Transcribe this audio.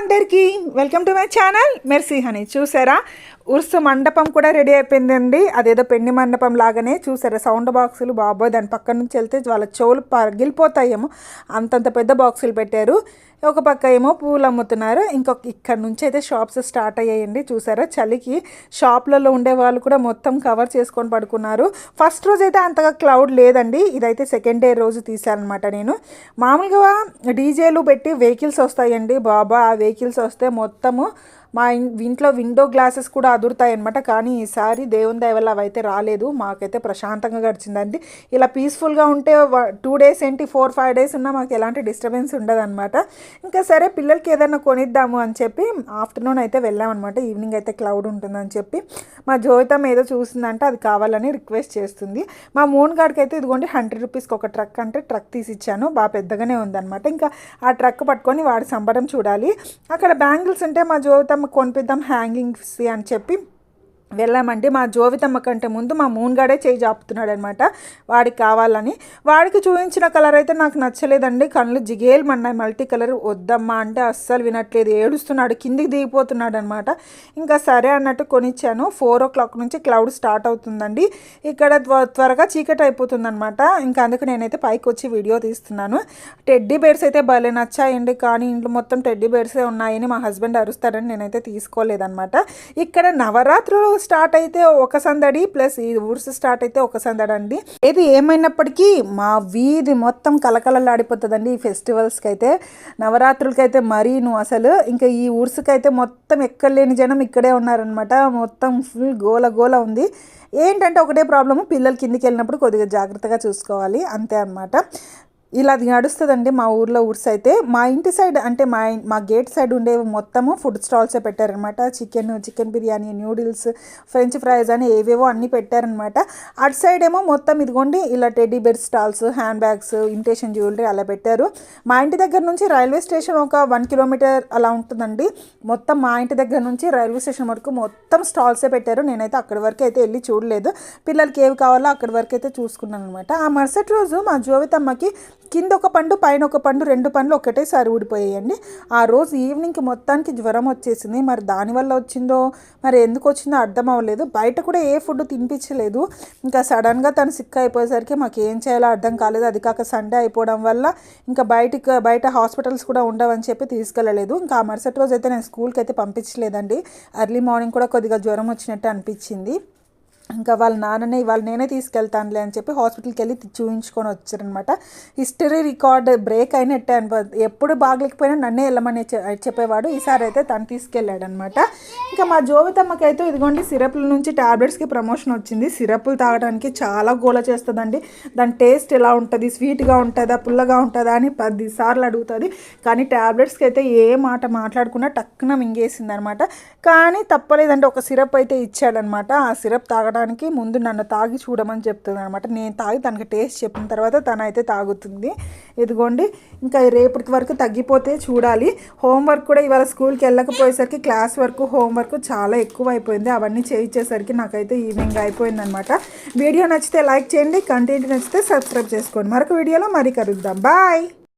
అందరికీ welcome to my channel mercy honey. చూసారా ఉర్సు మండపం కూడా రెడీ అయిపోయిందండి. అదేదో పెళ్లి మండపం లాగానే చూసారా సౌండ్ బాక్సులు, బాబోయ్ దాని పక్క నుంచి వెళ్తే వాళ్ళ చెవులు పగిలిపోతాయేమో అంతంత పెద్ద బాక్సులు పెట్టారు. ఒక పక్క ఏమో పూలు అమ్ముతున్నారు, ఇంకొక ఇక్కడ నుంచి అయితే షాప్స్ స్టార్ట్ అయ్యాయండి. చూసారా చలికి షాప్లలో ఉండే వాళ్ళు కూడా మొత్తం కవర్ చేసుకొని పడుకున్నారు. ఫస్ట్ రోజు అయితే అంతగా క్లౌడ్ లేదండి, ఇదైతే సెకండ్ డే రోజు తీసానమాట. నేను మామూలుగా డీజేలు పెట్టి వెహికల్స్ వస్తాయండి బాబా, ఆ వెహికల్స్ వస్తే మొత్తము మా ఇంట్లో విండో గ్లాసెస్ కూడా అదురుతాయి అనమాట. కానీ ఈసారి దేవుని దయ వల్ల అవైతే రాలేదు, మాకైతే ప్రశాంతంగా గడిచిందండి. ఇలా పీస్ఫుల్గా ఉంటే 2 days ఏంటి 4-5 days ఉన్నా మాకు ఎలాంటి డిస్టర్బెన్స్ ఉండదన్నమాట. ఇంకా సరే పిల్లలకి ఏదైనా కొనిద్దాము అని చెప్పి ఆఫ్టర్నూన్ అయితే వెళ్ళామన్నమాట. ఈవినింగ్ అయితే క్లౌడ్ ఉంటుందని చెప్పి మా జోయితం ఏదో చూసిందంటే అది కావాలని రిక్వెస్ట్ చేస్తుంది. మా మోన్ గాడికి అయితే ఇదిగోండి 100 రూపీస్కి ఒక ట్రక్ అంటే ట్రక్ తీసి ఇచ్చాను, బాగా పెద్దగానే ఉందన్నమాట. ఇంకా ఆ ట్రక్ పట్టుకొని వాడి సంబరం చూడాలి. అక్కడ బ్యాంగిల్స్ ఉంటే మా జోయితం కొనిపిద్దాం హ్యాంగింగ్స్ అని చెప్పి వెళ్ళామండి. మా జోవితమ్మ కంటే ముందు మా మూన్గాడే చేయి జాపుతున్నాడు అనమాట వాడికి కావాలని. వాడికి చూపించిన కలర్ అయితే నాకు నచ్చలేదండి, కళ్ళు జిగేల్మన్నాయి. మల్టీ కలర్ వద్దమ్మా అంటే అస్సలు వినట్లేదు, ఏడుస్తున్నాడు, కిందికి దిగిపోతున్నాడు అనమాట. ఇంకా సరే అన్నట్టు కొనిచ్చాను. 4 o'clock నుంచి క్లౌడ్ స్టార్ట్ అవుతుందండి. ఇక్కడ త్వరగా చీకటి అయిపోతుంది అనమాట. ఇంకా అందుకు నేనైతే పైకి వచ్చి వీడియో తీస్తున్నాను. టెడ్డీ బేర్స్ అయితే భలే నచ్చాయండి, కానీ ఇంట్లో మొత్తం టెడ్డీ బేర్సే ఉన్నాయని మా హస్బెండ్ అరుస్తాడని నేనైతే తీసుకోలేదన్నమాట. ఇక్కడ నవరాత్రులు స్టార్ట్ అయితే ఒక సందడి, ప్లస్ ఈ ఊర్స్ స్టార్ట్ అయితే ఒక సందడి అండి. ఏది ఏమైనప్పటికీ మా వీధి మొత్తం కలకలలాడిపోతుందండి ఈ ఫెస్టివల్స్కి అయితే, నవరాత్రులకి అయితే మరీను అసలు. ఇంకా ఈ ఊర్స్కి అయితే మొత్తం ఎక్కడ లేని జనం ఇక్కడే ఉన్నారనమాట. మొత్తం ఫుల్ గోల గోల ఉంది. ఏంటంటే ఒకటే ప్రాబ్లము, పిల్లలు కిందికి వెళ్ళినప్పుడు కొద్దిగా జాగ్రత్తగా చూసుకోవాలి అంతే అనమాట. ఇలా నడుస్తుందండి మా ఊర్లో ఊర్స్ అయితే. మా ఇంటి సైడ్ అంటే మా గేట్ సైడ్ ఉండే మొత్తము ఫుడ్ స్టాల్సే పెట్టారనమాట. Chicken biryani, noodles, French fries అని ఏవేవో అన్నీ పెట్టారనమాట. అటు సైడ్ ఏమో మొత్తం ఇదిగోండి ఇలా teddy bear stalls, hand bags, imitation jewellery అలా పెట్టారు. మా ఇంటి దగ్గర నుంచి రైల్వే స్టేషన్ ఒక 1 kilometer అలా ఉంటుందండి. మొత్తం మా ఇంటి దగ్గర నుంచి రైల్వే స్టేషన్ వరకు మొత్తం స్టాల్సే పెట్టారు. నేనైతే అక్కడి వరకు అయితే వెళ్ళి చూడలేదు, పిల్లలకి ఏవి కావాలో అక్కడి వరకు అయితే చూసుకున్నాను అనమాట. ఆ మరుసటి రోజు మా జోవితమ్మకి కింద ఒక పండు పైన ఒక పండు 2 పండ్లు ఒకటేసారి ఊడిపోయాయండి. ఆ రోజు ఈవినింగ్కి మొత్తానికి జ్వరం వచ్చేసింది. మరి దానివల్ల వచ్చిందో మరి ఎందుకు వచ్చిందో అర్థం అవ్వలేదు. బయట కూడా ఏ ఫుడ్ తినిపించలేదు. ఇంకా సడన్గా తను సిక్ అయిపోయేసరికి మాకు ఏం చేయాలో అర్థం కాలేదు. అది కాక సండే అయిపోవడం వల్ల ఇంకా బయట హాస్పిటల్స్ కూడా ఉండవని చెప్పి తీసుకెళ్ళలేదు. ఇంకా ఆ మరుసటి రోజు అయితే నేను స్కూల్కి అయితే పంపించలేదండి. ఎర్లీ మార్నింగ్ కూడా కొద్దిగా జ్వరం వచ్చినట్టు అనిపించింది. ఇంకా వాళ్ళ నాన్ననే ఇవాళ నేనే తీసుకెళ్తానులే అని చెప్పి హాస్పిటల్కి వెళ్ళి చూయించుకొని వచ్చారనమాట. హిస్టరీ రికార్డ్ బ్రేక్ అయినట్టే ఎప్పుడు బాగలేకపోయినా నన్నే వెళ్ళమని చెప్పేవాడు. ఈసారి అయితే తను తీసుకెళ్ళాడనమాట. ఇంకా మా జోవితమ్మకి అయితే ఇదిగోండి సిరప్ల నుంచి ట్యాబ్లెట్స్కి ప్రమోషన్ వచ్చింది. సిరప్లు తాగడానికి చాలా గోల చేస్తుందండి. దాని టేస్ట్ ఎలా ఉంటుంది, స్వీట్గా ఉంటుందా పుల్లగా ఉంటుందా అని 10 సార్లు అడుగుతుంది. కానీ ట్యాబ్లెట్స్కి అయితే ఏ మాట మాట్లాడకుండా టక్కున మింగేసింది అనమాట. కానీ తప్పలేదంటే ఒక సిరప్ అయితే ఇచ్చాడనమాట. ఆ సిరప్ తాగడానికి ముందు నన్ను తాగి చూడమని చెప్తుంది అనమాట. నేను తాగి తనకి టేస్ట్ చెప్పిన తర్వాత తనైతే తాగుతుంది. ఇదిగోండి ఇంకా రేపటి వరకు తగ్గిపోతే చూడాలి. హోంవర్క్ కూడా ఇవాళ స్కూల్కి వెళ్ళకపోయేసరికి క్లాస్ వర్క్ హోంవర్క్ చాలా ఎక్కువ అయిపోయింది. అవన్నీ చేయించేసరికి నాకైతే ఈవినింగ్ అయిపోయింది అనమాట. వీడియో నచ్చితే లైక్ చేయండి, కంటెంట్ నచ్చితే సబ్స్క్రైబ్ చేసుకోండి. మరొక వీడియోలో మరి కలుద్దాం. బాయ్.